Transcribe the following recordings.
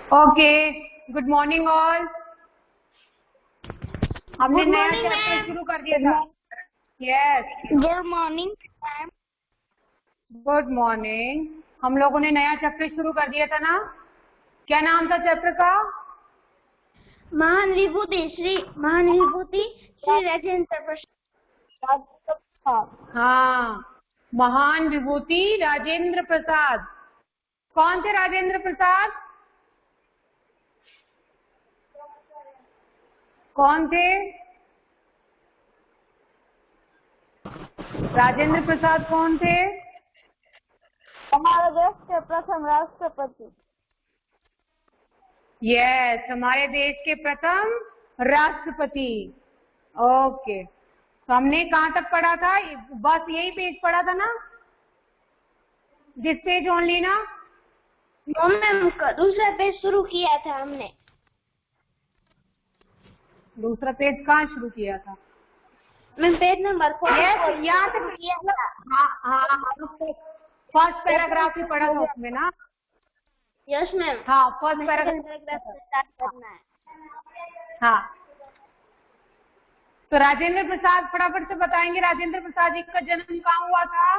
Okay, good morning all. हमने Good नया morning, chapter ma'am. शुरू कर दिया था। Yes, Good morning, ma'am. Good morning. हम लोगों ने नया चैप्टर शुरू कर दिया था ना। क्या नाम था चैप्टर का? महान विभूति श्री राजेंद्र प्रसाद। हाँ, महान विभूति राजेंद्र प्रसाद। कौन थे राजेंद्र प्रसाद? कौन थे राजेंद्र प्रसाद? कौन थे? हमारे देश के प्रथम राष्ट्रपति। यस, हमारे देश के प्रथम राष्ट्रपति। ओके, तो हमने कहाँ तक पढ़ा था? बस यही पेज पढ़ा था ना, दिस पेज ओनली ना। मैम दूसरा पेज शुरू किया था हमने। दूसरा पेज कहाँ शुरू किया था? मैम पेज नंबर 44 यहाँ तक किया था। हाँ, फर्स्ट पैराग्राफ ही पढ़ा था उसमें ना। Yes ma'am. हाँ, फर्स्ट पैराग्राफ से स्टार्ट करना है। हाँ, तो राजेंद्र प्रसाद फटाफट से बताएंगे। राजेंद्र प्रसाद जी का जन्म कहाँ हुआ था?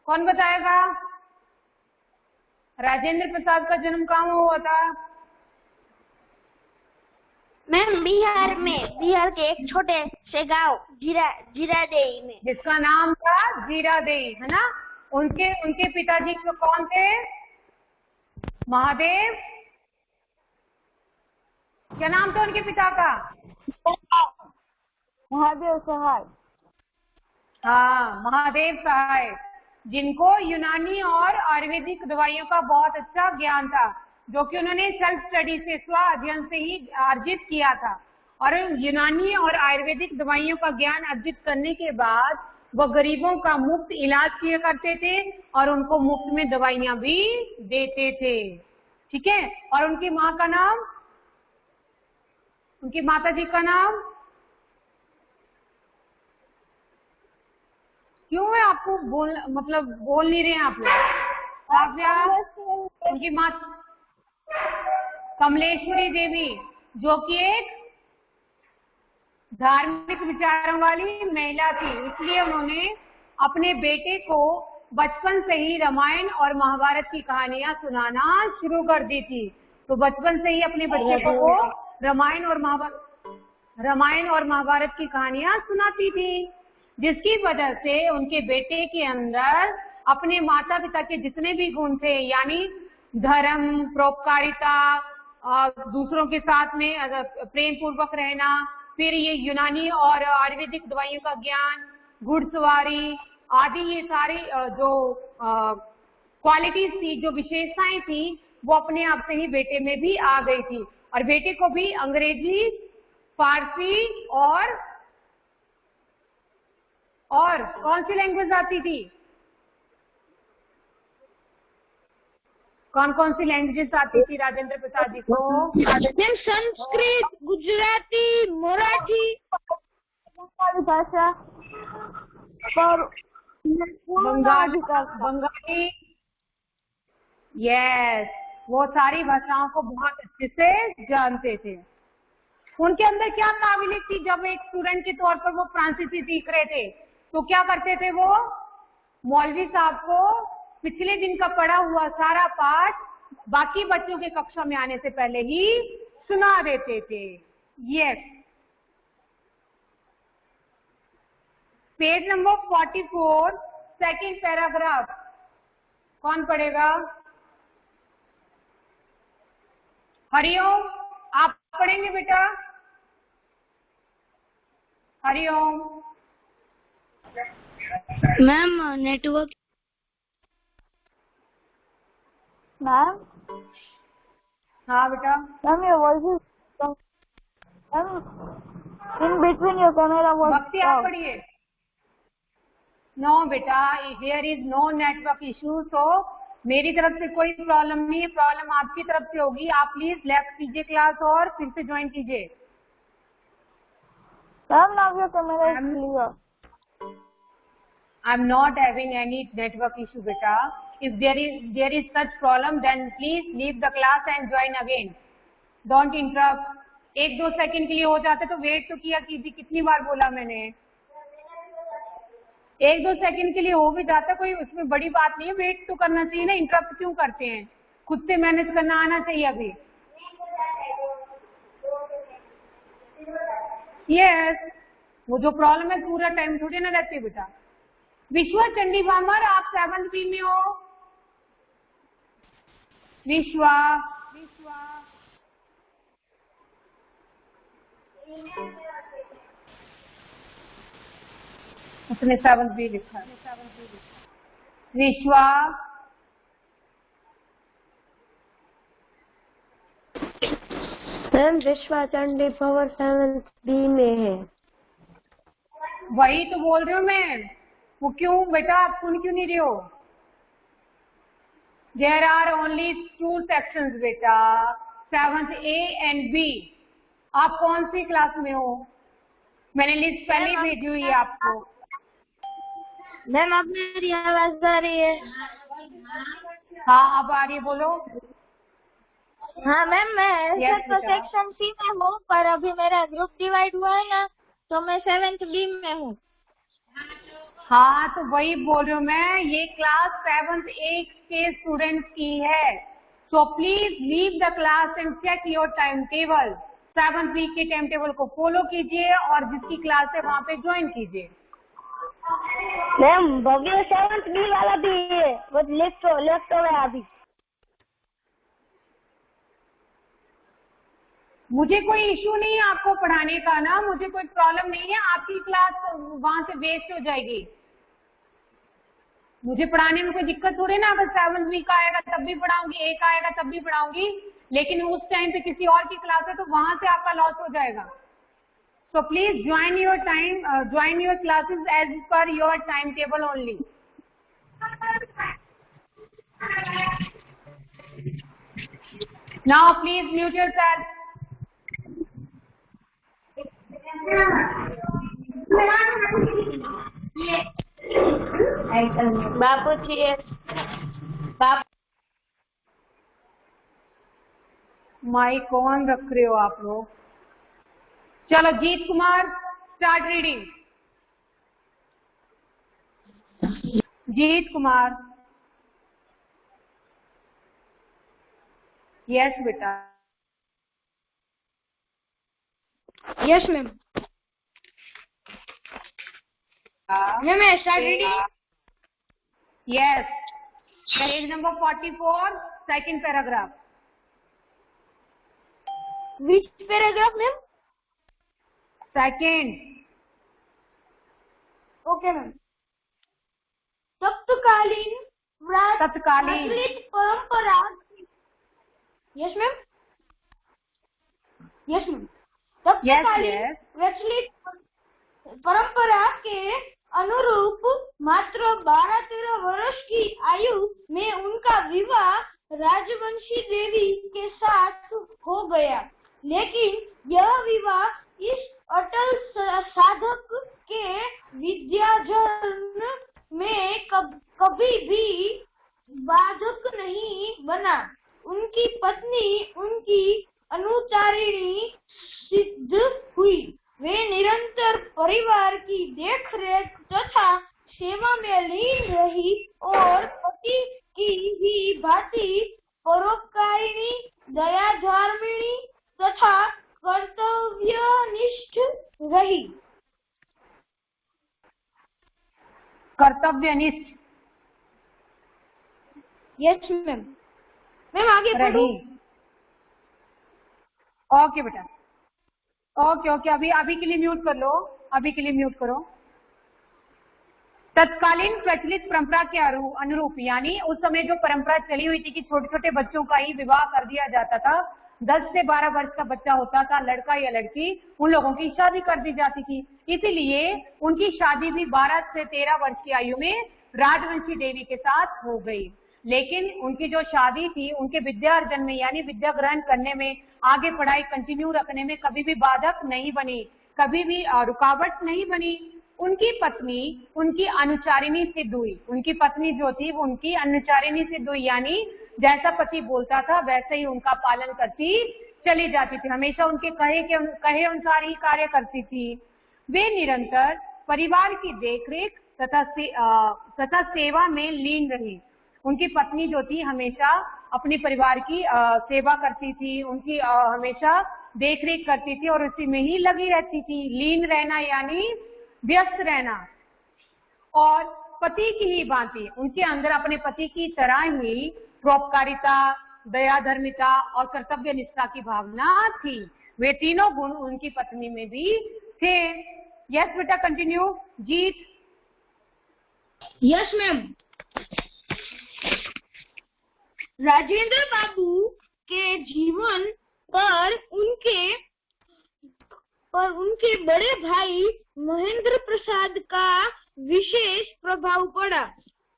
कौन बताएगा? राजेंद्र प्रसाद का जन्म कहाँ हुआ था? मैम बिहार के एक छोटे से गांव जीरादेई में, जिसका नाम था जीरादेई, है ना। उनके पिताजी को कौन थे? महादेव। क्या नाम था उनके पिता का? महादेव सहाय। हाँ, महादेव सहाय, जिनको यूनानी और आयुर्वेदिक दवाइयों का बहुत अच्छा ज्ञान था, जो कि उन्होंने सेल्फ स्टडी से, स्व अध्ययन से ही अर्जित किया था। और यूनानी और आयुर्वेदिक दवाइयों का ज्ञान अर्जित करने के बाद वो गरीबों का मुफ्त इलाज किया करते थे और उनको मुफ्त में दवाइयां भी देते थे। ठीक है। और उनकी माँ का नाम, उनकी माता जी का नाम क्यों है आपको बोल नहीं रहे हैं आप लोग? उनकी माँ कमलेश्वरी देवी, जो कि एक धार्मिक विचारों वाली महिला थी, इसलिए उन्होंने अपने बेटे को बचपन से ही रामायण और महाभारत की कहानियां सुनाना शुरू कर दी थी। तो बचपन से ही अपने बच्चे को वो रामायण और महाभारत की कहानियां सुनाती थी, जिसकी वजह से उनके बेटे के अंदर अपने माता पिता के जितने भी गुण थे, यानी धर्म, परोपकारिता, दूसरों के साथ में प्रेम पूर्वक रहना, फिर ये यूनानी और आयुर्वेदिक दवाइयों का ज्ञान, घुड़सवारी आदि, ये सारी जो क्वालिटीज थी, जो विशेषताएं थी, वो अपने आप से ही बेटे में भी आ गई थी। और बेटे को भी अंग्रेजी, फारसी और कौन सी लैंग्वेज आती थी? कौन सी लैंग्वेजेस आती थी राजेंद्र प्रसाद जी को? संस्कृत, गुजराती, मराठी, बंगाली भाषा और बंगाली। यस, वो सारी भाषाओं को बहुत अच्छे से जानते थे। उनके अंदर क्या काबिलियत थी? जब एक स्टूडेंट के तौर पर वो फ्रांसीसी सीख रहे थे, तो क्या करते थे वो? मौलवी साहब को पिछले दिन का पढ़ा हुआ सारा पाठ बाकी बच्चों के कक्षा में आने से पहले ही सुना देते थे। Yes, page number 44, second paragraph, कौन पढ़ेगा? हरिओम, आप पढ़ेंगे बेटा? हरिओम। Ma'am network. मैम। हाँ बेटा। Ma'am your voice is in between your camera was भक्ति आप पढ़िए। नो बेटा, here is no network issue, तो मेरी तरफ से कोई प्रॉब्लम नहीं है, प्रॉब्लम आपकी तरफ से होगी। आप प्लीज लेफ्ट कीजिए क्लास और फिर से ज्वाइन कीजिए। Ma'am now your camera is clear. I am not having any network issue बेटा। If there is such problem, then please leave the class and join again. Don't interrupt. 1-2 second के लिए हो जाते तो वेट तो किया कीजिए, कितनी बार बोला मैंने। 1-2 सेकंड के लिए हो भी जाता, कोई उसमें बड़ी बात नहीं है, वेट तो करना चाहिए ना, इंटरप्ट क्यों करते हैं? खुद से मैनेज करना आना चाहिए अभी। यस, वो जो प्रॉब्लम है पूरा टाइम थोड़ी ना रहती बेटा। विश्वा चंडी बामर, आप 7th B में हो। विश्वा उसने 7th B लिखा है। विश्वा मैम विश्वा चंडी पावर 7th B में है। वही तो बोल रही हूँ मैं, वो क्यों बेटा आप सुन क्यों नहीं रहे हो? There are only 2 sections बेटा, 7th A and B। आप कौन सी क्लास में हो? मैंने लिस्ट पहले ही भेजी हुई है आपको। मैम अब मेरी आवाज आ रही है? हाँ अब आ रही है, बोलो। हाँ मैम, मैं ऐसे Yes, तो बेटा। सेक्शन सी में हूँ, पर अभी मेरा ग्रुप डिवाइड हुआ है ना, तो मैं 7th B में हूँ। हाँ तो वही बोल रही हूँ मैं, ये क्लास 7th A के स्टूडेंट्स की है। So please leave the class and check your time table. 7th B के टाइम टेबल को फॉलो कीजिए और जिसकी क्लास है वहाँ पे ज्वाइन कीजिए। मैम भव्य 7th B वाला भी है, वो लेफ्ट हो गया अभी। मुझे कोई इश्यू नहीं है आपको पढ़ाने का ना, मुझे कोई प्रॉब्लम नहीं है, आपकी क्लास वहां से वेस्ट हो जाएगी। मुझे पढ़ाने में कोई दिक्कत थोड़ी ना, अगर 7th B का आएगा तब भी पढ़ाऊंगी, A का आएगा तब भी पढ़ाऊंगी, लेकिन उस टाइम पे किसी और की क्लास है तो वहां से आपका लॉस हो जाएगा। So please join your classes as per your time table only. Now please mute yourself. Bapu ji बाप माइक कौन रख रहे हो आप लोग? चलो Jeet Kumar, start reading. Jeet Kumar. Yes बेटा। Yes ma'am. मैं start reading. Yes, page number 44, second paragraph. Which paragraph ma'am? Second. Okay ma'am. तत्कालीन परंपरा। Yes ma'am. Yes ma'am. तत्कालीन प्रचलित परंपरा के अनुरूप मात्र 12-13 वर्ष की आयु में उनका विवाह राजवंशी देवी के साथ हो गया, लेकिन यह विवाह इस अटल साधक के विद्यार्जन में कभी भी बाधक नहीं बना। उनकी पत्नी उनकी अनुचारिणी सिद्ध हुई। वे निरंतर परिवार की देखरेख तथा सेवा में लीन रही और पति की ही भांति परोपकारिणी, दयाधर्मिणी तथा कर्तव्यनिष्ठ रही। कर्तव्यनिष्ठ। Yes ma'am. मैम आगे पढ़ूं? ओके बेटा, ओके अभी के लिए म्यूट कर लो, अभी के लिए म्यूट करो। तत्कालीन प्रचलित परंपरा के अनुरूप, यानी उस समय जो परंपरा चली हुई थी कि छोटे छोटे बच्चों का ही विवाह कर दिया जाता था, 10 से 12 वर्ष का बच्चा होता था, लड़का या लड़की, उन लोगों की शादी कर दी जाती थी। इसीलिए उनकी शादी भी 12 से 13 वर्ष की आयु में राजवंशी देवी के साथ हो गई। लेकिन उनकी जो शादी थी, उनके विद्या अर्जन में यानी विद्या ग्रहण करने में, आगे पढ़ाई कंटिन्यू रखने में कभी भी बाधक नहीं बनी, कभी भी रुकावट नहीं बनी। उनकी पत्नी उनकी अनुचारिणी सिद्ध हुई। उनकी पत्नी जो थी वो उनकी अनुचारिणी सिद्ध हुई, यानी जैसा पति बोलता था वैसे ही उनका पालन करती चली जाती थी, हमेशा उनके कहे अनुसार ही कार्य करती थी। वे निरंतर परिवार की देखरेख तथा सेवा में लीन रही। उनकी पत्नी जो थी हमेशा अपने परिवार की सेवा करती थी, उनकी हमेशा देखरेख करती थी और उसी में ही लगी रहती थी। लीन रहना यानी व्यस्त रहना। और पति की ही भांति उनके अंदर अपने पति की तरह ही परोपकारिता, दया, धर्मिता और कर्तव्य निष्ठा की भावना थी। वे तीनों गुण उनकी पत्नी में भी थे। यस बेटा, continue. Jeet. Yes ma'am. Rajendra Babu के जीवन पर उनके बड़े भाई महेंद्र प्रसाद का विशेष प्रभाव पड़ा।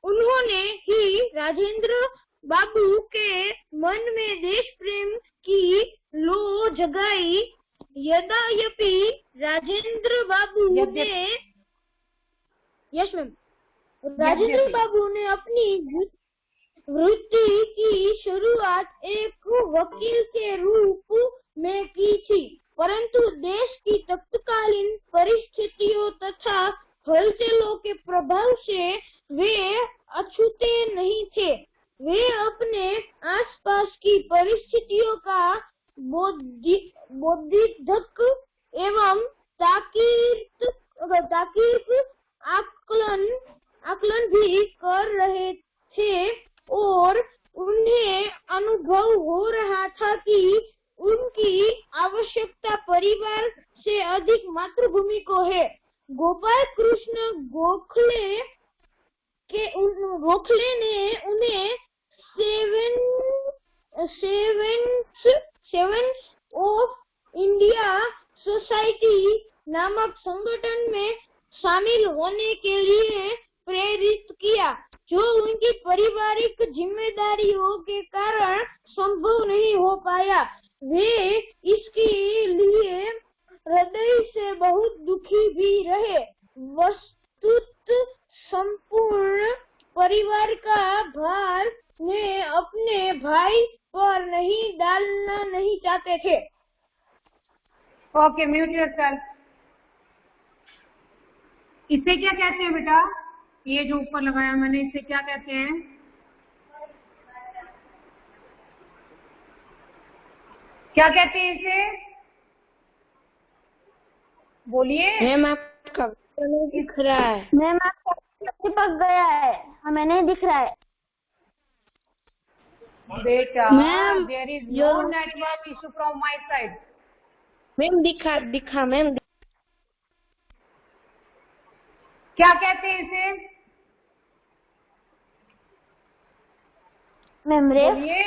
उन्होंने ही राजेंद्र बाबू के मन में देश प्रेम की लौ जगाई। यद्यपि राजेंद्र बाबू ने यस मैम, राजेंद्र बाबू ने अपनी वृत्ति की शुरुआत एक वकील के रूप में की थी, परंतु देश की तत्कालीन परिस्थितियों तथा हलचलों के प्रभाव से वे अछूते नहीं थे। वे अपने आसपास की परिस्थितियों का बौद्धिक एवं तार्किक आकलन भी कर रहे थे और उन्हें अनुभव हो रहा था कि उनकी आवश्यकता परिवार से अधिक मातृभूमि को है। गोपाल कृष्ण गोखले ने उन्हें सेवेंस ऑफ इंडिया सोसाइटी नामक संगठन में शामिल होने के लिए प्रेरित किया, जो उनकी पारिवारिक जिम्मेदारियों के कारण संभव नहीं हो पाया। वे इसके लिए हृदय से बहुत दुखी भी रहे। वस्तुत संपूर्ण परिवार का भार वे अपने भाई पर डालना नहीं चाहते थे। Okay, mute yourself. इसे क्या कहते हैं बेटा? ये जो ऊपर लगाया मैंने, इसे क्या कहते हैं? क्या कहते हैं इसे? बोलिए। मैम आपका नहीं दिख रहा है। मैम आपका चिपक गया है, हमें नहीं दिख रहा है। बेटा ma'am, there is no network issue from my side. Ma'am दिखा मैम। क्या कहते हैं इसे? Ma'am rape. बोलिए।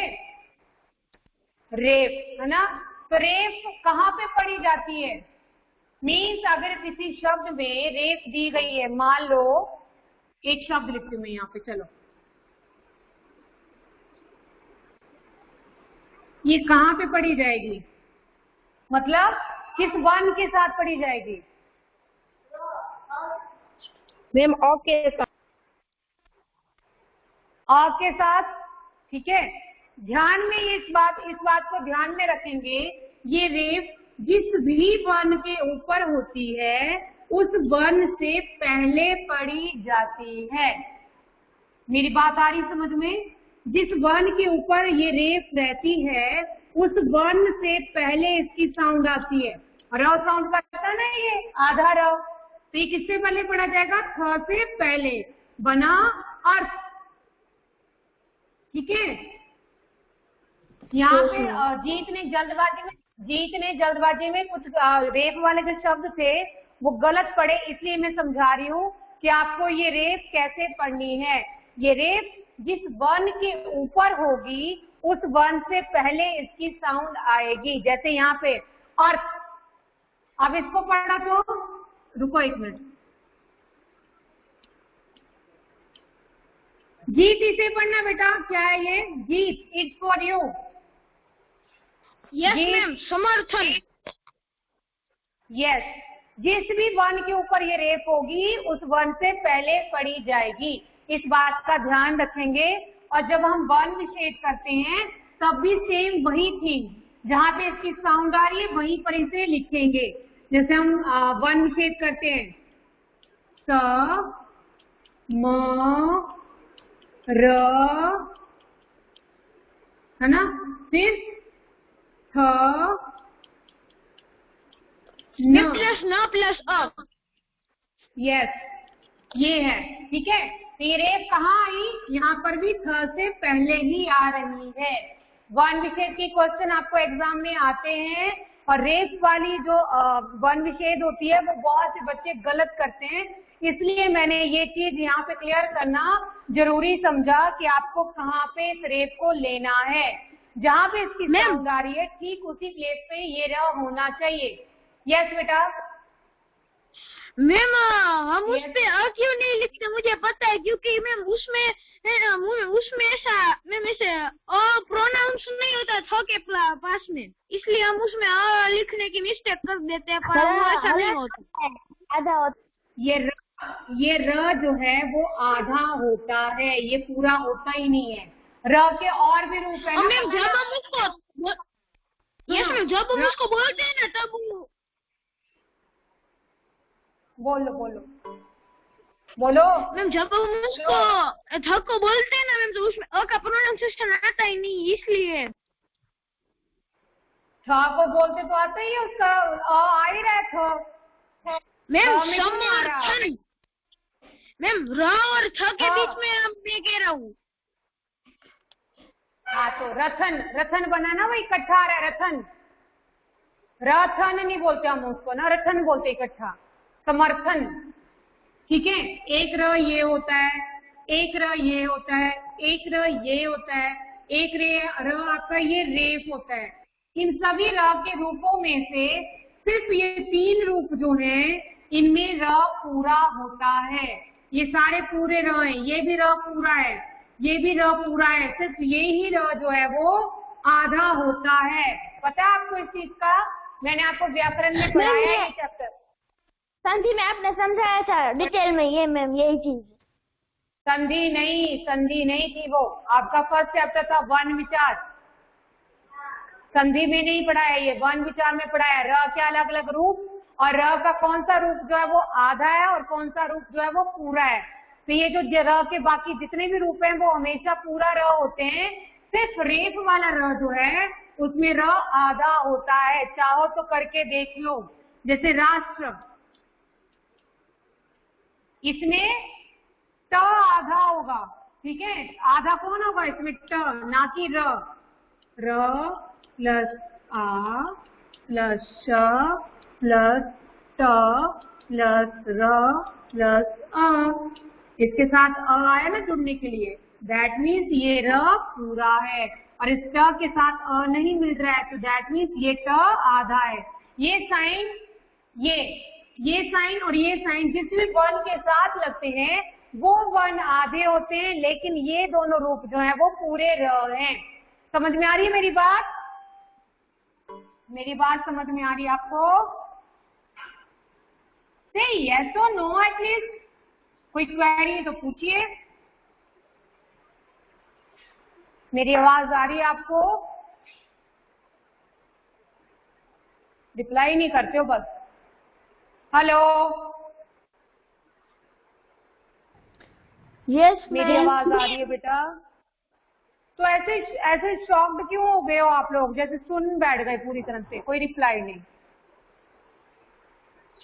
रेप, है ना? तो रेप कहाँ पे पढ़ी जाती है? मीन्स अगर किसी शब्द में रेप दी गई है, मान लो एक शब्द लिखती हूँ मैं यहाँ पे, चलो, ये कहाँ पे पढ़ी जाएगी? मतलब किस वर्ण के साथ पढ़ी जाएगी? मैम अ के साथ। अ के साथ, ठीक है। ध्यान में इस बात को ध्यान में रखेंगे। ये रेप जिस भी वर्ण के ऊपर होती है उस वर्ण से पहले पढ़ी जाती है। मेरी बात आ रही समझ में? जिस वर्ण के ऊपर ये रेप रहती है उस वर्ण से पहले इसकी साउंड आती है। र साउंड करता ना ये आधा र, तो ये किससे पहले पढ़ा जाएगा? थ से पहले। बना अर्थ, ठीक है। यहाँ पे जीत ने जल्दबाजी में कुछ रेप वाले जो शब्द थे वो गलत पढ़े, इसलिए मैं समझा रही हूँ कि आपको ये रेप कैसे पढ़नी है। ये रेप जिस वर्ण के ऊपर होगी उस वर्ण से पहले इसकी साउंड आएगी। जैसे यहाँ पे अर्थ, अब इसको पढ़ना तो रुको एक मिनट। जीत इसे पढ़ना बेटा। क्या है ये? Jeet, it's for you. Yes ma'am, समर्थन। यस, जिस भी वन के ऊपर ये रेप होगी उस वन से पहले पढ़ी जाएगी। इस बात का ध्यान रखेंगे। और जब हम वन विच्छेद करते हैं तब भी सेम वही थीम, जहाँ पे इसकी साउंड आ रही है वहीं पर इसे लिखेंगे। जैसे हम वन विच्छेद करते हैं, स म र, है ना, फिर थ न प्लस न प्लस अ। यस, ये है, ठीक है। तो ये रेप कहाँ आई? यहाँ पर भी थ से पहले ही आ रही है। वन विच्छेद के क्वेश्चन आपको एग्जाम में आते हैं, और रेप वाली जो वन विच्छेद होती है वो बहुत से बच्चे गलत करते हैं। इसलिए मैंने ये चीज यहाँ पे क्लियर करना जरूरी समझा कि आपको कहाँ पे इस रेप को लेना है। जहाँ पे इसकी साउंड आ रही है ठीक उसी प्लेस पे ये रहा होना चाहिए। यस बेटा। मैम हम उस पे अ क्यों नहीं लिखते, मुझे पता है, क्योंकि मैम उसमें है ना, उसमें ऐसा मैम ऐसे अ प्रोनाउंस नहीं होता थ के पास में, इसलिए हम उसमें अ लिखने की मिस्टेक कर देते हैं, पर वो ऐसा नहीं होता। आधा होता। ये र जो है वो आधा होता है, ये पूरा होता ही नहीं है। र के और भी रूप है ना। मैम जब हम उसको यस मैम जब हम उसको बोलते हैं ना तब बोलो बोलो बोलो। मैम जब हम उसको थ को बोलते हैं ना मैम, तो उसमें अ का प्रोनाउंसिएशन आता ही नहीं, इसलिए। थ को बोलते तो आता ही है, उसका आ ही रहा है थ। मैम में क्यों नहीं आ रहा? समर्थन मैम र और थ के बीच में मैं कह रहा हूँ। हाँ तो रथन, रथन बना ना, वो इकट्ठा आ रहा है रथन। रथन नहीं बोलते हम उसको ना, रथन बोलते इकट्ठा। समर्थन, ठीक है। एक र ये होता है, एक र ये होता है, एक र ये होता है, एक र आपका ये रेप होता है। इन सभी र के रूपों में से सिर्फ ये 3 रूप जो हैं इनमें र पूरा होता है। ये सारे पूरे र हैं, ये भी र पूरा है, ये भी र पूरा है, सिर्फ ये ही र जो है वो आधा होता है। पता है आपको इस चीज का? मैंने आपको व्याकरण में पढ़ाया है ये चैप्टर। संधि में आपने समझाया था डिटेल में, ये मैम यही चीज। संधि नहीं थी वो, आपका फर्स्ट चैप्टर था वन विचार। संधि में नहीं पढ़ाया, ये वन विचार में पढ़ाया। र के अलग अलग रूप, और र का कौन सा रूप जो है वो आधा है और कौन सा रूप जो है वो पूरा है। तो ये जो र के बाकी जितने भी रूप हैं वो हमेशा पूरा र होते हैं। सिर्फ रेप वाला र जो है उसमें र आधा होता है। चाहो तो करके देख लो। जैसे राष्ट्र, इसमें ट आधा होगा, ठीक है। आधा कौन होगा इसमें? ट, ना कि र। र प्लस आ प्लस श प्लस ट प्लस र प्लस अ, इसके साथ अ आया ना जुड़ने के लिए, दैट मीन्स ये र पूरा है। और इस ट के साथ अ नहीं मिल रहा है, तो दैट मीन्स ये ट आधा है। ये साइन, ये साइन और ये साइन जिस भी वन के साथ लगते हैं वो वन आधे होते हैं, लेकिन ये दोनों रूप जो है वो पूरे र हैं। समझ में आ रही है मेरी बात? मेरी बात समझ में आ रही है आपको? से यस और नो एटलीस्ट। कोई क्वेरी तो पूछिए। मेरी आवाज आ रही है आपको? रिप्लाई नहीं करते हो बस। हेलो, यस मेरी आवाज आ रही है बेटा? तो ऐसे शॉक्ड क्यों हो गए हो आप लोग, जैसे सुन बैठ गए पूरी तरह से, कोई रिप्लाई नहीं।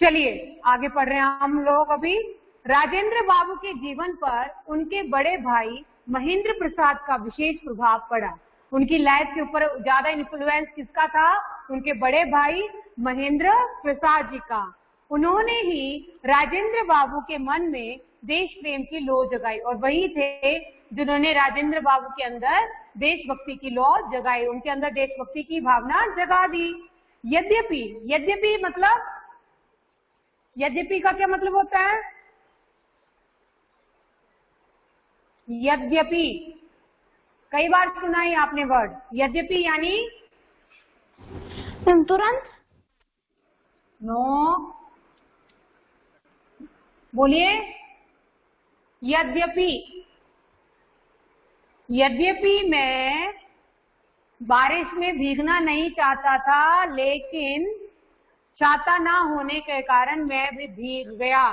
चलिए आगे पढ़ रहे हैं हम लोग। अभी राजेंद्र बाबू के जीवन पर उनके बड़े भाई महेंद्र प्रसाद का विशेष प्रभाव पड़ा। उनकी लाइफ के ऊपर ज्यादा इन्फ्लुएंस किसका था? उनके बड़े भाई महेंद्र प्रसाद जी का। उन्होंने ही राजेंद्र बाबू के मन में देश प्रेम की लौ जगाई, और वही थे जिन्होंने राजेंद्र बाबू के अंदर देशभक्ति की लौ जगाई, उनके अंदर देशभक्ति की भावना जगा दी। यद्यपि मतलब, यद्यपि का क्या मतलब होता है? यद्यपि, कई बार सुना है आपने वर्ड यद्यपि, यानी तुरंत नो बोलिए। यद्यपि मैं बारिश में भीगना नहीं चाहता था, लेकिन छाता ना होने के कारण मैं भी भीग गया।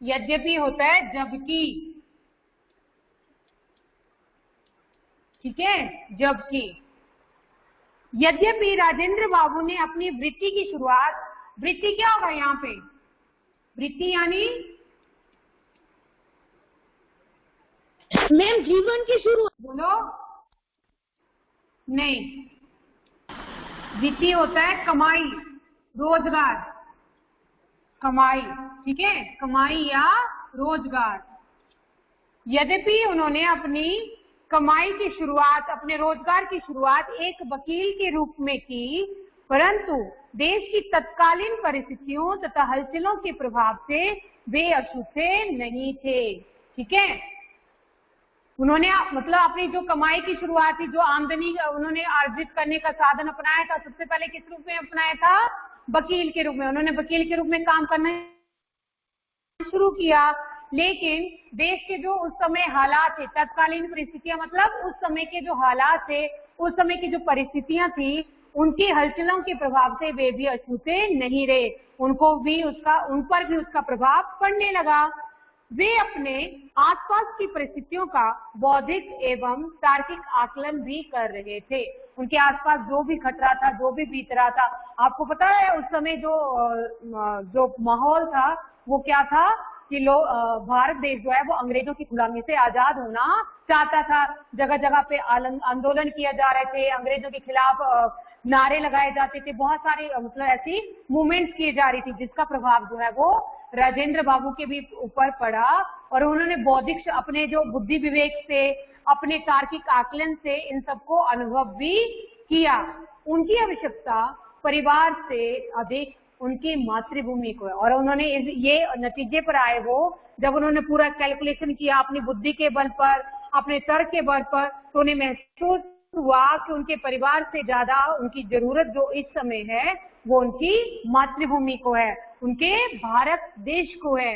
यद्यपि होता है जबकि, ठीक है, जबकि। यद्यपि राजेंद्र बाबू ने अपनी वृत्ति की शुरुआत, वृत्ति क्या होगा यहाँ पे? वृत्ति यानी मैम जीवन की शुरुआत। बोलो। नहीं, वृत्ति होता है कमाई, रोजगार, कमाई, ठीक है, कमाई या रोजगार। यद्यपि उन्होंने अपनी कमाई की शुरुआत, अपने रोजगार की शुरुआत एक वकील के रूप में की, परंतु देश की तत्कालीन परिस्थितियों तथा हलचलों के प्रभाव से वे अछूते नहीं थे। ठीक है, उन्होंने मतलब अपनी जो कमाई की शुरुआत थी, जो आमदनी उन्होंने अर्जित करने का साधन अपनाया था, सबसे पहले किस रूप में अपनाया था? वकील के रूप में। उन्होंने वकील के रूप में काम करना शुरू किया, लेकिन देश के जो उस समय हालात थे, तत्कालीन परिस्थितियां, मतलब उस समय के जो हालात थे, उस समय की जो परिस्थितियां थी, उनकी हलचलों के प्रभाव से वे भी अछूते नहीं रहे, उनको भी उसका, उन पर भी उसका प्रभाव पड़ने लगा। वे अपने आसपास की परिस्थितियों का बौद्धिक एवं तार्किक आकलन भी कर रहे थे। उनके आसपास जो भी खतरा था, जो भी बीत रहा था, आपको पता है उस समय जो माहौल था वो क्या था कि भारत देश जो है वो अंग्रेजों की गुलामी से आजाद होना चाहता था। जगह जगह पे आंदोलन किया जा रहे थे, अंग्रेजों के खिलाफ नारे लगाए जाते थे, बहुत सारी मतलब ऐसी मूवमेंट्स की जा रही थी, जिसका प्रभाव जो है वो राजेंद्र बाबू के भी ऊपर पड़ा। और उन्होंने बौद्धिक, अपने जो बुद्धि विवेक से, अपने तार्किक आकलन से इन सबको अनुभव भी किया। उनकी आवश्यकता परिवार से अधिक उनकी मातृभूमि को है, और उन्होंने ये नतीजे पर आए वो जब उन्होंने पूरा कैलकुलेशन किया अपनी बुद्धि के बल पर, अपने तर्क के बल पर, तो उन्हें महसूस हुआ कि उनके परिवार से ज्यादा उनकी जरूरत जो इस समय है वो उनकी मातृभूमि को है, उनके भारत देश को है।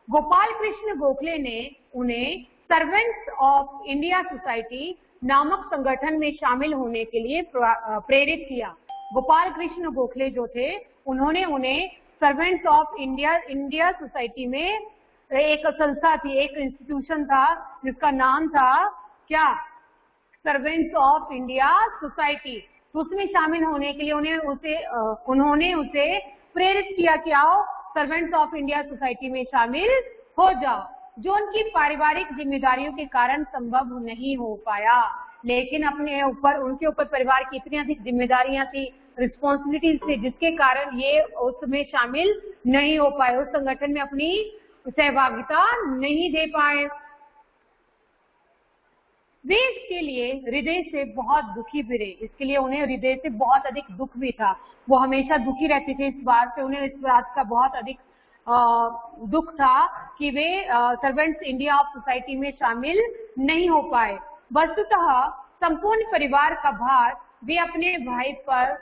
गोपाल कृष्ण गोखले ने उन्हें सर्वेंट्स ऑफ इंडिया सोसाइटी नामक संगठन में शामिल होने के लिए प्रेरित किया। गोपाल कृष्ण गोखले जो थे, उन्होंने उन्हें सर्वेंट्स ऑफ इंडिया सोसाइटी में, एक संस्था थी, एक इंस्टीट्यूशन था जिसका नाम था क्या? Servants of India society. तो उसमें शामिल होने के लिए उन्होंने उसे प्रेरित किया कि आओ सर्वेंट्स ऑफ इंडिया सोसाइटी में शामिल हो जाओ, जो उनकी पारिवारिक जिम्मेदारियों के कारण संभव नहीं हो पाया। लेकिन अपने ऊपर, उनके ऊपर परिवार की इतनी अधिक जिम्मेदारियां थी, रिस्पॉन्सिबिलिटीज थी, जिसके कारण ये उसमें शामिल नहीं हो पाए, उस संगठन में अपनी सहभागिता नहीं दे पाए। वे इसके लिए हृदय से बहुत दुखी भी रहे, इसके लिए उन्हें हृदय से बहुत अधिक दुख भी था। वो हमेशा दुखी रहते थे इस बात से, उन्हें इस बात का बहुत अधिक दुख था कि वे सर्वेंट्स इंडिया ऑफ सोसाइटी में शामिल नहीं हो पाए। वस्तुतः संपूर्ण परिवार का भार वे अपने भाई पर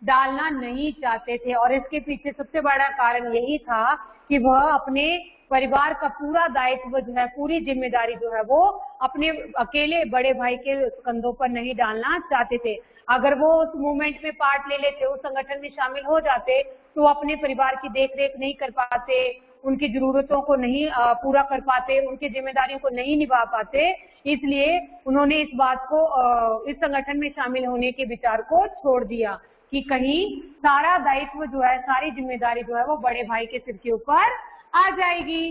डालना नहीं चाहते थे, और इसके पीछे सबसे बड़ा कारण यही था कि वह अपने परिवार का पूरा दायित्व जो है, पूरी जिम्मेदारी जो है वो अपने अकेले बड़े भाई के कंधों पर नहीं डालना चाहते थे। अगर वो उस मूवमेंट में पार्ट ले लेते, उस संगठन में शामिल हो जाते, तो अपने परिवार की देखरेख नहीं कर पाते, उनकी जरूरतों को नहीं पूरा कर पाते, उनकी जिम्मेदारियों को नहीं निभा पाते। इसलिए उन्होंने इस बात को, इस संगठन में शामिल होने के विचार को छोड़ दिया कि कहीं सारा दायित्व जो है, सारी जिम्मेदारी जो है वो बड़े भाई के सिर के ऊपर आ जाएगी।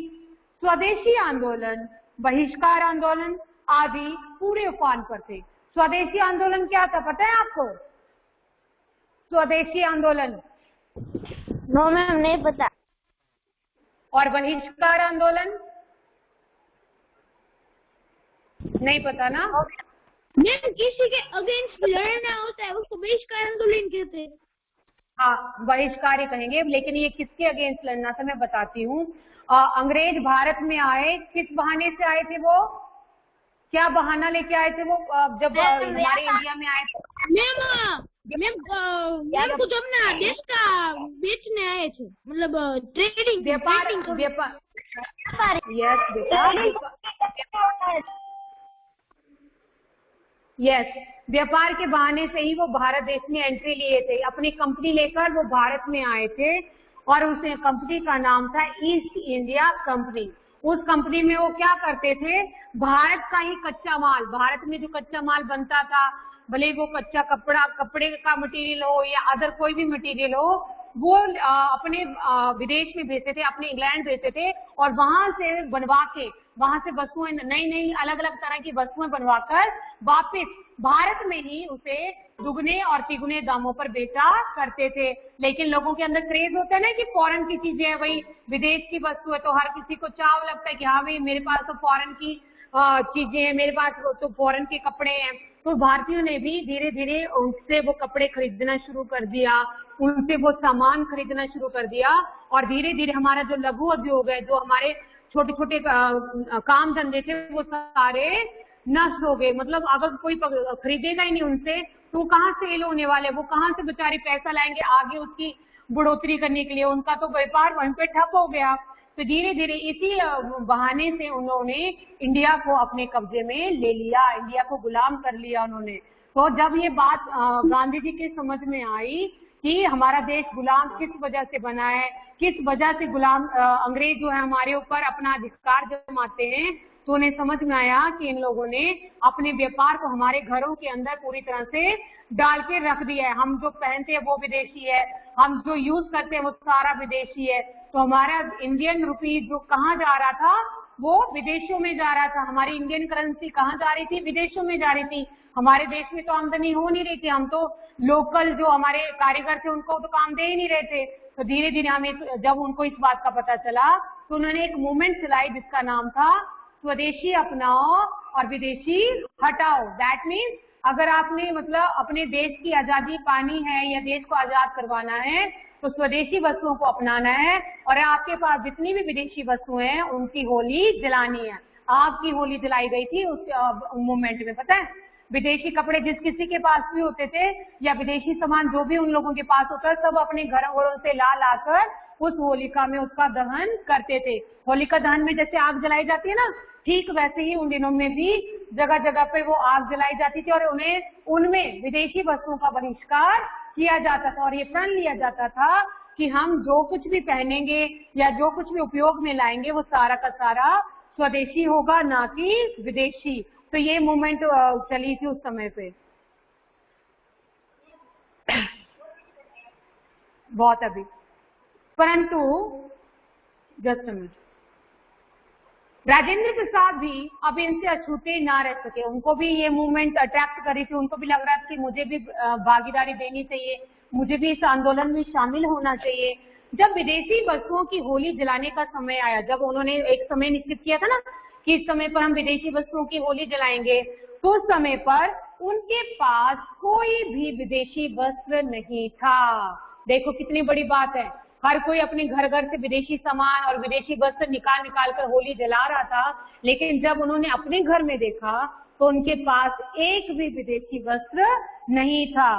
स्वदेशी आंदोलन, बहिष्कार आंदोलन आदि पूरे उफान पर थे। स्वदेशी आंदोलन क्या था पता है आपको? स्वदेशी आंदोलन नो मैम, नहीं पता। और बहिष्कार आंदोलन नहीं पता ना? मैम किसी के अगेंस्ट लड़ना होता है उसको बहिष्कार आंदोलन कहते हैं। हाँ, बहिष्कार ही कहेंगे, लेकिन ये किसके अगेंस्ट लड़ना था मैं बताती हूँ। अंग्रेज भारत में आए, किस बहाने से आए थे वो? क्या बहाना लेके आए थे वो जब हमारे इंडिया में आए थे? मैम मैम कुछ अपना देश का बेचने आए थे, मतलब ट्रेडिंग व्यापार यस व्यापार के बहाने से ही वो भारत देश में एंट्री लिए थे, अपनी कंपनी लेकर वो भारत में आए थे और उस कंपनी का नाम था ईस्ट इंडिया कंपनी। उस कंपनी में वो क्या करते थे, भारत का ही कच्चा माल, भारत में जो कच्चा माल बनता था, भले वो कच्चा कपड़े का मटेरियल हो या अदर कोई भी मटेरियल हो, वो अपने विदेश में भेजते थे, अपने इंग्लैंड भेजते थे और वहां से बनवा के, वहां से वस्तुएं नई नई अलग अलग तरह की वस्तुएं बनवाकर वापस भारत में ही उसे दुगने और तिगुने दामों पर बेचा करते थे। लेकिन लोगों के अंदर क्रेज होता है ना कि फॉरेन की चीजें है, वही विदेश की वस्तु है, तो हर किसी को चाव लगता है कि हाँ भाई मेरे पास तो फॉरेन की चीजें हैं, मेरे पास तो फॉरेन के कपड़े हैं। तो भारतीयों ने भी धीरे धीरे उनसे वो कपड़े खरीदना शुरू कर दिया, उनसे वो सामान खरीदना शुरू कर दिया और धीरे धीरे हमारा जो लघु उद्योग है, जो हमारे छोटे छोटे काम धंधे थे, वो सारे नष्ट हो गए। मतलब अगर कोई खरीदेगा ही नहीं उनसे तो कहाँ सेल होने वाले, वो कहाँ से बेचारे पैसा लाएंगे आगे उसकी बढ़ोतरी करने के लिए, उनका तो व्यापार वहीं पे ठप हो गया। तो धीरे धीरे इसी बहाने से उन्होंने इंडिया को अपने कब्जे में ले लिया, इंडिया को गुलाम कर लिया उन्होंने। तो जब ये बात गांधी जी के समझ में आई कि हमारा देश गुलाम किस वजह से बना है, किस वजह से गुलाम अंग्रेज जो है हमारे ऊपर अपना अधिकार जमाते हैं, तो उन्हें समझ में आया कि इन लोगों ने अपने व्यापार को हमारे घरों के अंदर पूरी तरह से डाल के रख दिया है। हम जो पहनते हैं वो विदेशी है, हम जो यूज करते हैं वो सारा विदेशी है। तो हमारा इंडियन रुपी जो कहाँ जा रहा था वो विदेशों में जा रहा था, हमारी इंडियन करेंसी कहाँ जा रही थी, विदेशों में जा रही थी। हमारे देश में तो आमदनी हो नहीं रही थी, हम तो लोकल जो हमारे कारीगर थे उनको तो काम दे ही नहीं रहे थे। तो धीरे धीरे हमें जब उनको इस बात का पता चला तो उन्होंने एक मूवमेंट चलाई जिसका नाम था स्वदेशी अपनाओ और विदेशी हटाओ। दैट मीन्स अगर आपने मतलब अपने देश की आजादी पानी है या देश को आजाद करवाना है तो स्वदेशी वस्तुओं को अपनाना है और आपके पास जितनी भी विदेशी वस्तुएं हैं उनकी होली जलानी है। आपकी होली जलाई गई थी उस मूवमेंट में, पता है। विदेशी कपड़े जिस किसी के पास भी होते थे या विदेशी सामान जो भी उन लोगों के पास होता है, सब अपने घरों से ला लाकर उस होलिका में उसका दहन करते थे। होलिका दहन में जैसे आग जलाई जाती है ना, ठीक वैसे ही उन दिनों में भी जगह जगह पे वो आग जलाई जाती थी और उन्हें उनमें विदेशी वस्तुओं का बहिष्कार किया जाता था और ये प्रण लिया जाता था कि हम जो कुछ भी पहनेंगे या जो कुछ भी उपयोग में लाएंगे वो सारा का सारा स्वदेशी होगा, ना कि विदेशी। तो ये मूवमेंट चली थी उस समय पे बहुत अभी। परंतु जस्ट मिनट, राजेंद्र प्रसाद भी अब इनसे अछूते ना रह सके। उनको भी ये मूवमेंट अट्रैक्ट करी थी, उनको भी लग रहा था कि मुझे भी भागीदारी देनी चाहिए, मुझे भी इस आंदोलन में शामिल होना चाहिए। जब विदेशी वस्तुओं की होली जलाने का समय आया, जब उन्होंने एक समय निश्चित किया था ना कि इस समय पर हम विदेशी वस्तुओं की होली जलाएंगे, तो उस समय पर उनके पास कोई भी विदेशी वस्त्र नहीं था। देखो कितनी बड़ी बात है, हर कोई अपने घर घर से विदेशी सामान और विदेशी वस्त्र निकाल निकाल कर होली जला रहा था, लेकिन जब उन्होंने अपने घर में देखा तो उनके पास एक भी विदेशी वस्त्र नहीं था।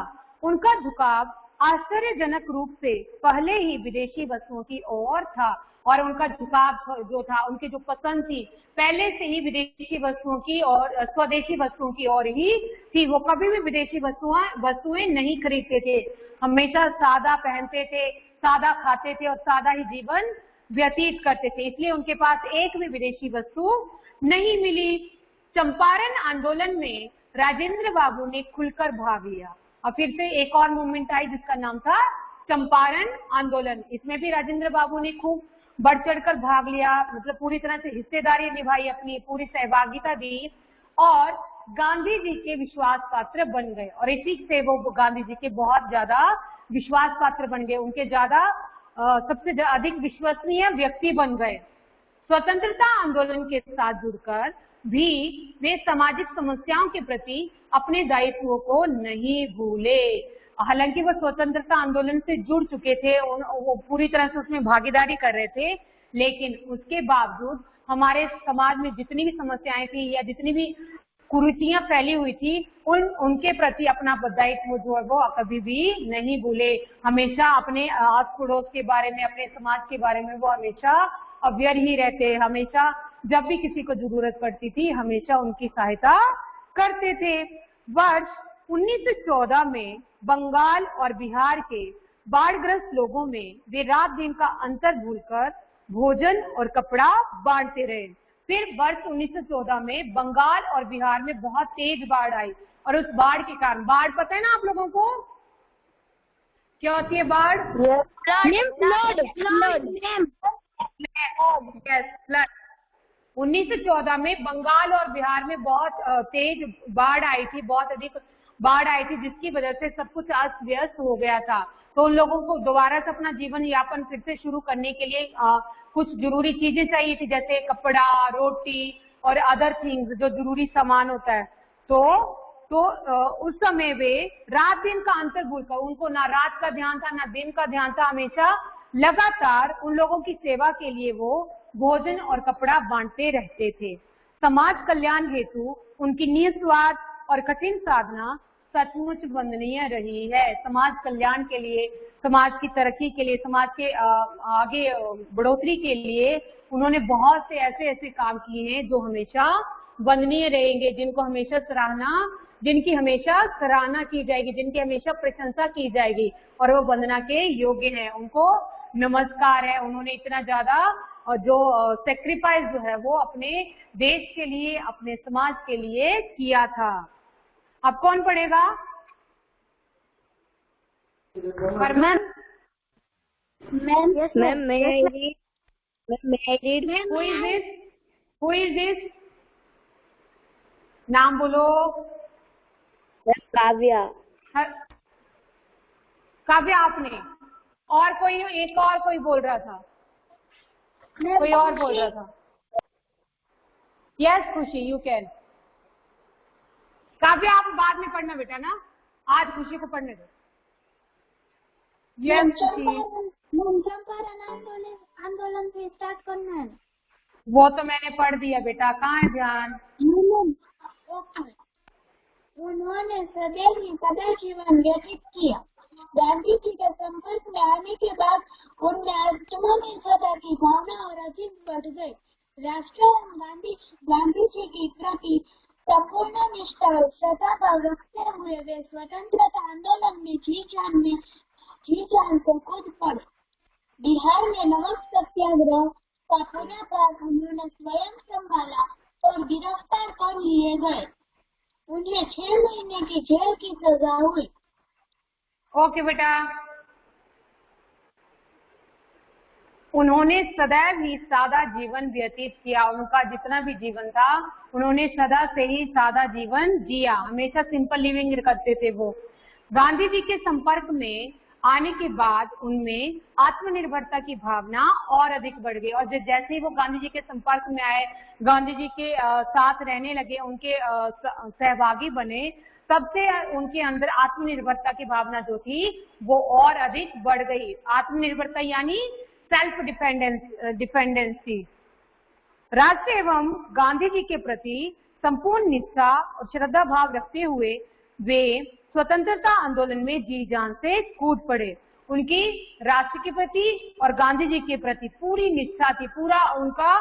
उनका झुकाव आश्चर्यजनक रूप से पहले ही विदेशी वस्तुओं की ओर था और उनका झुकाव जो था, उनकी जो पसंद थी पहले से ही विदेशी वस्तुओं की और स्वदेशी वस्तुओं की ओर ही थी। वो कभी भी विदेशी वस्तुएं नहीं खरीदते थे, हमेशा सादा पहनते थे, सादा खाते थे और सादा ही जीवन व्यतीत करते थे, इसलिए उनके पास एक भी विदेशी वस्तु नहीं मिली। चंपारण आंदोलन में राजेंद्र बाबू ने खुलकर भाग लिया और फिर से एक और मूवमेंट आई जिसका नाम था चंपारण आंदोलन। इसमें भी राजेंद्र बाबू ने खूब बढ़ चढ़कर भाग लिया, मतलब पूरी तरह से हिस्सेदारी निभाई, अपनी पूरी सहभागिता दी और गांधी जी के विश्वास पात्र बन गए और इसी से वो गांधी जी के बहुत ज्यादा विश्वास पात्र बन गए, उनके ज्यादा सबसे अधिक विश्वसनीय व्यक्ति बन गए। स्वतंत्रता आंदोलन के साथ जुड़कर भी वे सामाजिक समस्याओं के प्रति अपने दायित्वों को नहीं भूले। हालांकि वो स्वतंत्रता आंदोलन से जुड़ चुके थे, वो पूरी तरह से उसमें भागीदारी कर रहे थे, लेकिन उसके बावजूद हमारे समाज में जितनी भी समस्याएं थी या जितनी भी कुरीतियां फैली हुई थी उनके प्रति अपना दायित्व जो है वो कभी भी नहीं भूले। हमेशा अपने आस पड़ोस के बारे में, अपने समाज के बारे में वो हमेशा अवेयर ही रहते। हमेशा जब भी किसी को जरूरत पड़ती थी हमेशा उनकी सहायता करते थे। वर्ष 1914 में बंगाल और बिहार के बाढ़ग्रस्त लोगों में वे रात दिन का अंतर भूलकर भोजन और कपड़ा बांटते रहे। फिर वर्ष 1914 में बंगाल और बिहार में बहुत तेज बाढ़ आई और उस बाढ़ के कारण, बाढ़ पता है ना आप लोगों को क्या होती है? बाढ़ फ्लड। 1914 में बंगाल और बिहार में बहुत तेज बाढ़ आई थी, बहुत अधिक बाढ़ आई थी, जिसकी वजह से सब कुछ अस्त व्यस्त हो गया था। तो उन लोगों को दोबारा से अपना जीवन यापन फिर से शुरू करने के लिए कुछ जरूरी चीजें चाहिए थी, जैसे कपड़ा, रोटी और अदर थिंग्स जो जरूरी सामान होता है। तो उस समय वे रात दिन का अंतर भूलकर, उनको ना रात का ध्यान था ना दिन का ध्यान था, हमेशा लगातार उन लोगों की सेवा के लिए वो भोजन और कपड़ा बांटते रहते थे। समाज कल्याण हेतु उनकी निस्वार्थ और कठिन साधना सचमुच वंदनीय रही है। समाज कल्याण के लिए, समाज की तरक्की के लिए, समाज के आगे बढ़ोतरी के लिए उन्होंने बहुत से ऐसे काम किए हैं जो हमेशा वंदनीय रहेंगे, जिनकी हमेशा सराहना की जाएगी, जिनकी हमेशा प्रशंसा की जाएगी और वो वंदना के योग्य हैं। उनको नमस्कार है। उन्होंने इतना ज्यादा जो सेक्रीफाइस जो है वो अपने देश के लिए, अपने समाज के लिए किया था। अब कौन पढ़ेगा? Who is this? नाम बोलो। काव्या। काव्या आपने, और कोई, एक और कोई बोल रहा था, कोई और बोल रहा था। यस खुशी, यू कैन। काव्या आप बाद में पढ़ना बेटा ना, आज खुशी को पढ़ने दो। यस खुशी, आंदोलन से स्टार्ट करना है। वो तो मैंने पढ़ दिया बेटा, कहाँ है ध्यान? उन्होंने सदा जीवन व्यतीत किया। गांधी जी के संपर्क में आने के बाद उनमें आत्मनिर्भर सदा की भावना और अधिक बढ़ गई। राष्ट्र गांधी जी के प्रति संपूर्ण निष्ठा और श्रद्धा भाव रखते हुए वे स्वतंत्रता आंदोलन में जी जान से कूद पड़े। बिहार में नमक सत्याग्रह का पुनः भाग उन्होंने स्वयं संभाला और गिरफ्तार कर लिए गए। उन्हें 6 महीने की जेल की सजा हुई। ओके बेटा। उन्होंने सदैव ही सादा जीवन व्यतीत किया। उनका जितना भी जीवन था उन्होंने सदा से ही सादा जीवन जिया, हमेशा सिंपल लिविंग करते थे वो। गांधी जी के संपर्क में आने के बाद उनमें आत्मनिर्भरता की भावना और अधिक बढ़ गई और जैसे ही वो गांधी जी के संपर्क में आए, गांधी जी के साथ रहने लगे, उनके सहभागी बने, तब से उनके अंदर आत्मनिर्भरता की भावना जो थी वो और अधिक बढ़ गई। आत्मनिर्भरता यानी सेल्फ डिपेंडेंसी। राष्ट्र एवं गांधी जी के प्रति संपूर्ण निष्ठा और श्रद्धा भाव रखते हुए वे स्वतंत्रता आंदोलन में जी जान से कूद पड़े। उनकी राष्ट्र के प्रति और गांधी जी के प्रति पूरी निष्ठा थी, पूरा उनका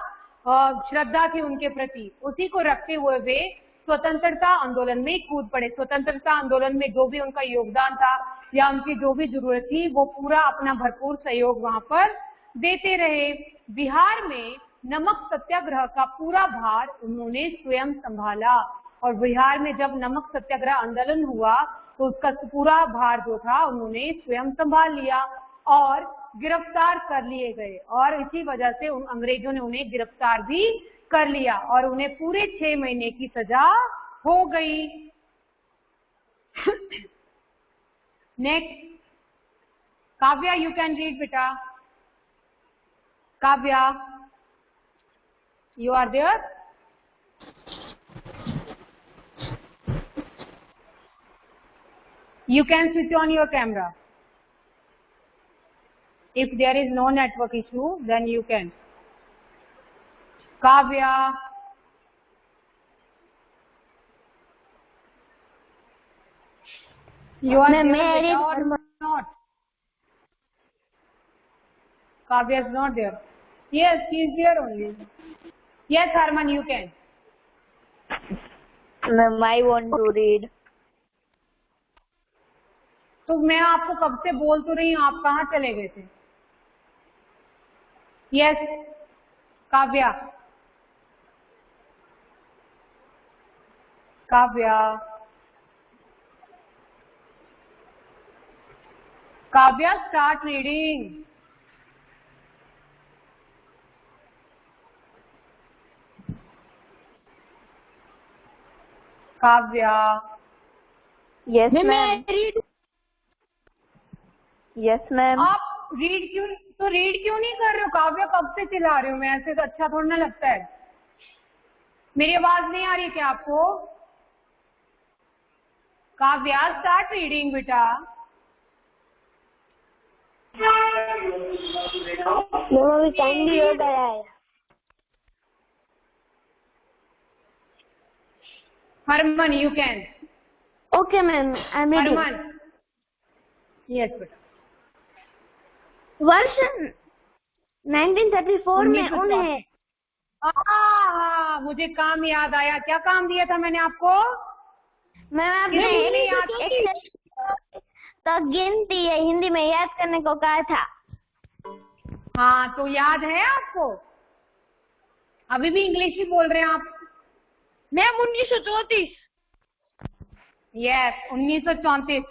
श्रद्धा थी उनके प्रति, उसी को रखते हुए वे स्वतंत्रता आंदोलन में कूद पड़े। स्वतंत्रता आंदोलन में जो भी उनका योगदान था या उनकी जो भी जरूरत थी वो पूरा अपना भरपूर सहयोग वहां पर देते रहे। बिहार में नमक सत्याग्रह का पूरा भार उन्होंने स्वयं संभाला और बिहार में जब नमक सत्याग्रह आंदोलन हुआ तो उसका पूरा भार जो था उन्होंने स्वयं संभाल लिया और गिरफ्तार कर लिए गए और इसी वजह से अंग्रेजों ने उन्हें गिरफ्तार भी कर लिया और उन्हें पूरे 6 महीने की सजा हो गई। Next Kavya, you can read बेटा। Kavya, you are there? You can switch on your camera. If there is no network issue, then you can. Kavya. You are मैं there married or not? Kavya is not there. Yes, she is there only. Yes, Harman, you can. Ma'am, I want to read. तो मैं आपको कब से बोल तो रही हूँ, आप कहाँ चले गए थे? Yes Kavya, Kavya, Kavya start reading. Kavya. Yes, मैं ma'am. Read Yes, ma'am. आप रीड क्यों नहीं कर रहे हो? काव्या कब से चिल्ला रहे हो? मैं ऐसे तो अच्छा थोड़ा ना लगता है. मेरी आवाज नहीं आ रही क्या आपको? काव्या स्टार्ट रीडिंग बेटा. मैम अभी टाइम भी हो गया है. Harman you can. Okay, ma'am. I'm reading. Harman. Yes बेटा. वर्ष 1934 में उन्हें मुझे काम याद आया. क्या काम दिया था मैंने आपको? मैम आपने तक गिनती है हिंदी में याद करने को कहा था. हाँ, तो याद है आपको? अभी भी इंग्लिश ही बोल रहे हैं आप? मैम 1934. यस 1934.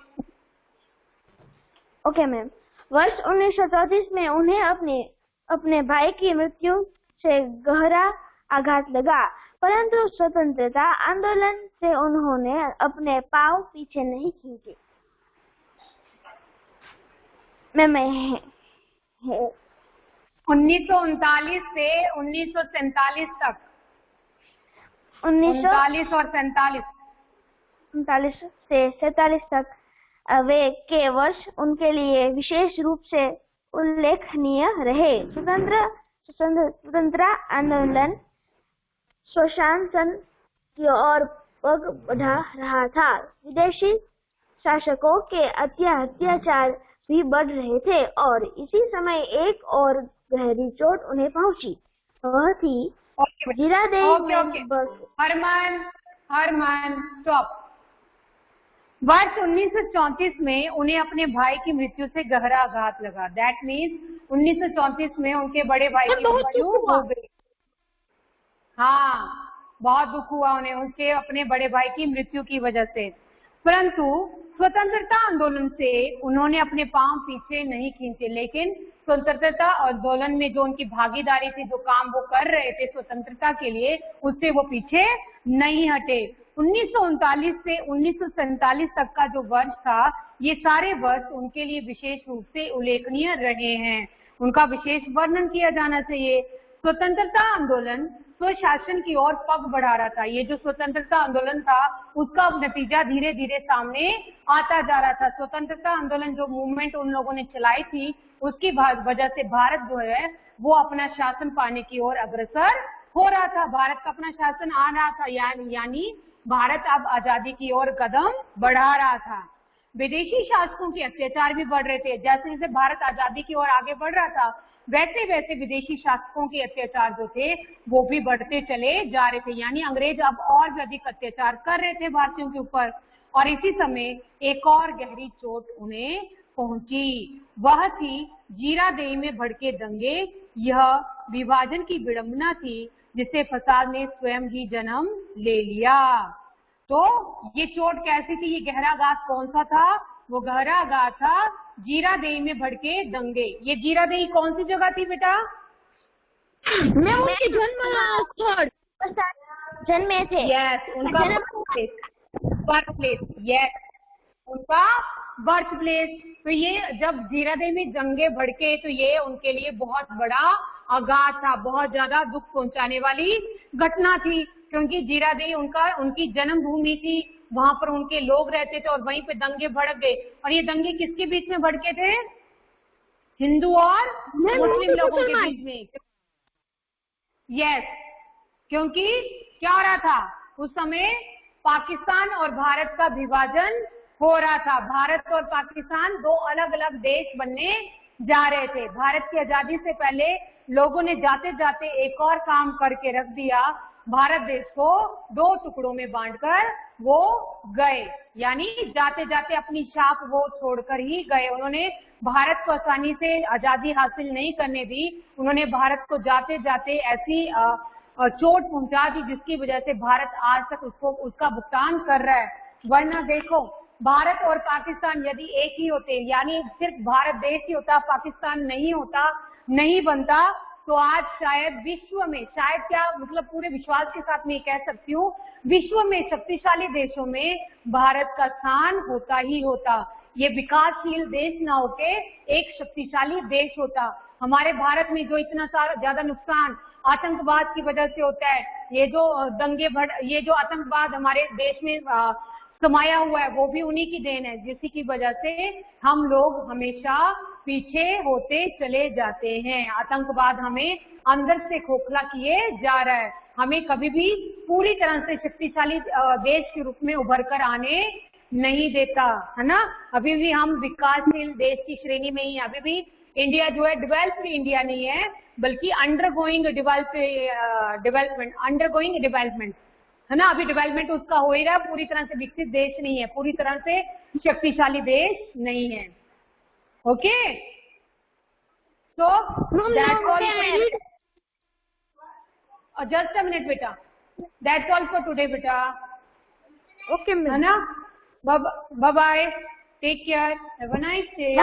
Okay ma'am. वर्ष 1934 में उन्हें अपने भाई की मृत्यु से गहरा आघात लगा, परंतु स्वतंत्रता आंदोलन से उन्होंने अपने पांव पीछे नहीं खींचे. मैम 1939 से 1947 तक. 1939 और 47. से 47 तक वे के वर्ष उनके लिए विशेष रूप से उल्लेखनीय रहे. स्वतंत्रता आंदोलन स्वशासन की ओर पग बढ़ा रहा था. विदेशी शासकों के अत्याचार भी बढ़ रहे थे और इसी समय एक और गहरी चोट उन्हें पहुंची. वह थी जीरादेई में बस. हरमन स्टॉप. वर्ष 1934 में उन्हें अपने भाई की मृत्यु से गहरा आघात लगा. दैट मीन्स 1934 में उनके बड़े भाई की मृत्यु हो गई. हाँ, बहुत दुख हुआ उन्हें उसके अपने बड़े भाई की मृत्यु की वजह से. परंतु स्वतंत्रता आंदोलन से उन्होंने अपने पांव पीछे नहीं खींचे. लेकिन स्वतंत्रता आंदोलन में जो उनकी भागीदारी थी, जो काम वो कर रहे थे स्वतंत्रता के लिए, उससे वो पीछे नहीं हटे. 1939 से 1947 तक का जो वर्ष था, ये सारे वर्ष उनके लिए विशेष रूप से उल्लेखनीय रहे हैं. उनका विशेष वर्णन किया जाना चाहिए. स्वतंत्रता आंदोलन स्वशासन की ओर पग बढ़ा रहा था. ये जो स्वतंत्रता आंदोलन था, उसका नतीजा धीरे धीरे सामने आता जा रहा था. स्वतंत्रता आंदोलन जो मूवमेंट उन लोगों ने चलाई थी, उसकी वजह से भारत जो है वो अपना शासन पाने की ओर अग्रसर हो रहा था. भारत का अपना शासन आ रहा था, यानी भारत अब आजादी की ओर कदम बढ़ा रहा था. विदेशी शासकों के अत्याचार भी बढ़ रहे थे. जैसे जैसे भारत आजादी की ओर आगे बढ़ रहा था, वैसे वैसे विदेशी शासकों के अत्याचार जो थे वो भी बढ़ते चले जा रहे थे. यानी अंग्रेज अब और भी अधिक अत्याचार कर रहे थे भारतीयों के ऊपर. और इसी समय एक और गहरी चोट उन्हें पहुंची. वह थी जीरादेई में भड़के दंगे. यह विभाजन की विडंबना थी जिसे फसाद ने स्वयं ही जन्म ले लिया. तो ये चोट कैसी थी? ये गहरा आघात कौन सा था? वो गहरा आघात था जीरादेई में भड़के दंगे. ये जीरादेई कौन सी जगह थी बेटा? मैं उनके जन्मे थे. यस, उनका बर्थ प्लेस. यस, उनका बर्थ प्लेस. तो ये जब जीरादेई में दंगे भड़के तो ये उनके लिए बहुत बड़ा आघात था, बहुत ज्यादा दुख पहुंचाने वाली घटना थी. क्योंकि जीरादेई उनकी जन्मभूमि थी, वहां पर उनके लोग रहते थे और वहीं पे दंगे भड़क गए. और ये दंगे किसके बीच में भड़के थे? हिंदू और मुस्लिम लोगों के बीच में. यस, क्योंकि क्या हो रहा था उस समय? पाकिस्तान और भारत का विभाजन हो रहा था। भारत और पाकिस्तान दो अलग अलग देश बनने जा रहे थे। भारत की आजादी से पहले लोगों ने जाते जाते एक और काम करके रख दिया, भारत देश को दो टुकड़ों में बांटकर वो गए, यानी जाते जाते अपनी छाप वो छोड़कर ही गए। उन्होंने भारत को आसानी से आजादी हासिल नहीं करने दी, उन्होंने भारत को जाते जाते ऐसी चोट पहुंचा दी जिसकी वजह से भारत आज तक उसका भुगतान कर रहा है। वरना देखो, भारत और पाकिस्तान यदि एक ही होते, यानी सिर्फ भारत देश ही होता, पाकिस्तान नहीं होता, नहीं बनता, तो आज शायद विश्व में, शायद क्या मतलब पूरे विश्वास के साथ मैं कह सकती हूँ, विश्व में शक्तिशाली देशों में भारत का स्थान होता ही होता। ये विकासशील देश ना होके एक शक्तिशाली देश होता। हमारे भारत में जो इतना ज्यादा नुकसान आतंकवाद की वजह से होता है, ये जो ये जो आतंकवाद हमारे देश में समाया हुआ है, वो भी उन्हीं की देन है, जिसकी वजह से हम लोग हमेशा पीछे होते चले जाते हैं। आतंकवाद हमें अंदर से खोखला किए जा रहा है, हमें कभी भी पूरी तरह से शक्तिशाली देश के रूप में उभर कर आने नहीं देता, है ना। अभी भी हम विकासशील देश की श्रेणी में ही, अभी भी इंडिया जो है डेवलप्ड इंडिया नहीं है, बल्कि अंडरगोइंग डेवलपमेंट, है ना। अभी डेवलपमेंट उसका हो ही रहा है, पूरी तरह से विकसित देश नहीं है, पूरी तरह से शक्तिशाली देश नहीं है। Okay, so that's all. Just a minute बेटा, दैट्स ऑल फॉर टुडे बेटा। ओके मैम, है ना। Bye bye, take care, have a nice day.